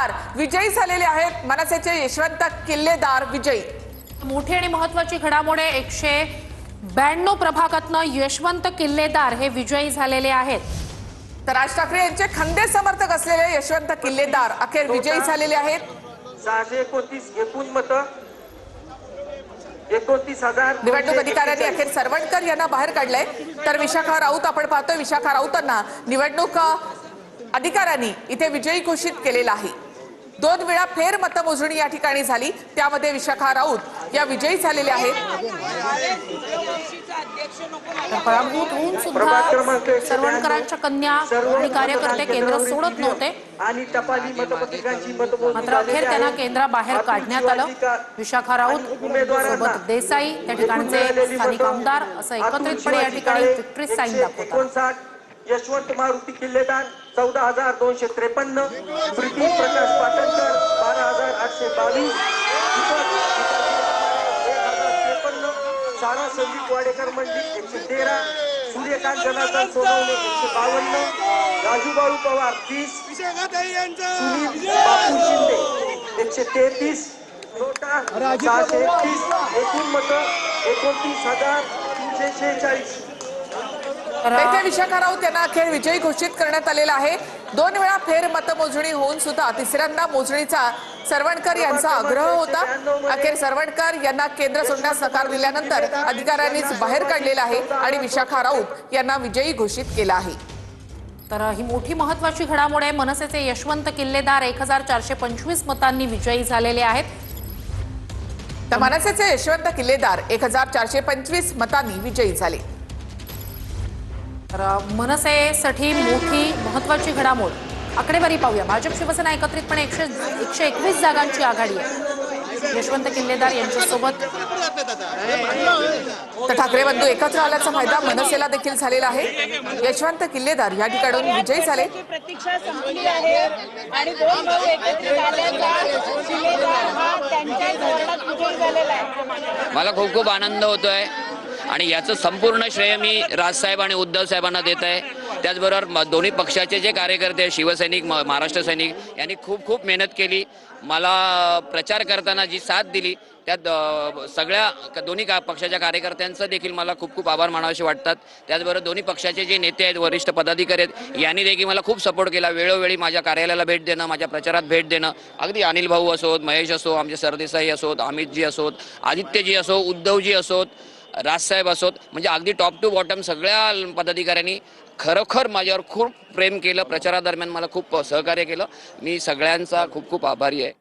किल्लेदार विजयी झालेले आहेत। मनसेचे यशवंत किल्लेदार विजयी। मोठी आणि महत्त्वाची घडामोड आहे। 192 प्रभागातनं यशवंत किल्लेदार हे विजयी झालेले आहेत। तर राज ठाकरे यांचे खंदे समर्थक असलेले यशवंत किल्लेदार अखेर विजयी झालेले आहेत। 629 एकूण मतं 29,000। निवडणूक अधिकाऱ्यांनी अखेर सरवणकर यांना बाहेर काढलंय। तर विशाखा राऊत आपण पाहतोय, विशाखा राऊतांना निवडणूक अधिकाऱ्यांनी इथे विजयी घोषित केलेला आहे। 2 वेळा फेर मतमोजणी या ठिकाणी झाली, त्यामध्ये विशाखा राऊत या विजयी झालेल्या आहेत। पराभूत होऊन सुद्धा सरवणकरांच्या कन्या आणि कार्यकर्ते केंद्र सोडत नव्हते आणि टपाली मतपत्रिकांची मतमोजणी मात्र अखेर त्यांना केंद्राबाहेर काढण्यात आलं। विशाखा राऊत सोबत देसाई त्या ठिकाणचे स्थानिक आमदार असं एकत्रितपणे या ठिकाणी विक्ट्री साईन दाखवतात। 59 यशवंत मारुती किल्लेदार 14,253, ब्रिटिश प्रकाश पाटणकर 12,822, सारा संदीप वाडेकर मंडळी 113, सूर्यकांत जनार्दन सोनवणे 152, राजूबाळू पवार 30, सुनील बापू शिंदे 133, नोटा 631, एकूण मतं 29,346। येथे विशाखा राऊत यांना अखेर विजयी घोषित करण्यात आलेला आहे। 2 वेळा फेर मतमोजणी होऊन सुद्धा तिसऱ्यांदा मोजणीचा सरवणकर यांचा आग्रह होता। अखेर सरवणकर यांना केंद्र सोडण्यास नकार दिल्यानंतर अधिकाऱ्यांनीच बाहेर काढलेला आहे आणि विशाखा राऊत यांना विजयी घोषित केला आहे। तर ही मोठी महत्त्वाची घडामोड आहे। मनसेचे यशवंत किल्लेदार 1425 मतांनी विजयी झालेले आहेत। तर मनसेचे यशवंत किल्लेदार 1425 मतांनी विजयी झाले। तर मनसेसाठी मोठी महत्त्वाची घडामोड आकडेवारी पाहूया। भाजप शिवसेना एकत्रितपणे 121 जागांची आघाडी आहे। यशवंत किल्लेदार यांच्यासोबत तर ठाकरे बंधू एकत्र आल्याचा फायदा मनसेला देखील झालेला आहे। यशवंत किल्लेदार या ठिकाणून विजयी झाले। प्रतीक्षा संपली आहे आणि 2 भाऊ एकत्रित आल्याचा किल्लेदार हा त्यांच्या धोरणात विजयी झालेला आहे। मला खूप खूप आनंद होतोय आणि याचं संपूर्ण श्रेय मी राजसाहेब आणि उद्धव साहेबांना देत आहे। त्याचबरोबर दोन्ही पक्षाचे जे कार्यकर्ते शिवसैनिक महाराष्ट्र सैनिक यांनी खूप खूप मेहनत केली। मला प्रचार करताना जी साथ दिली त्यात सगळ्या दोन्ही पक्षाच्या कार्यकर्त्यांचं देखील मला खूप खूप आभार मानावेसे वाटतात। त्याचबरोबर दोन्ही पक्षाचे जे नेते आहेत, वरिष्ठ पदाधिकारी आहेत, यांनी देखील मला खूप सपोर्ट केला। वेळोवेळी माझ्या कार्यालयाला भेट देणं, माझ्या प्रचारात भेट देणं, अगदी अनिल भाऊ असोत, महेश असो, आमचे सरदेसाई असोत, अमितजी असोत, आदित्यजी असो, उद्धवजी असोत, राजसाहेब असोत, म्हणजे अगदी टॉप टू बॉटम सगळ्या पदाधिकाऱ्यांनी खरोखर माझ्यावर खूप प्रेम केलं। प्रचारादरम्यान मला खूप सहकार्य केलं। मी सगळ्यांचा खूप खूप आभारी आहे।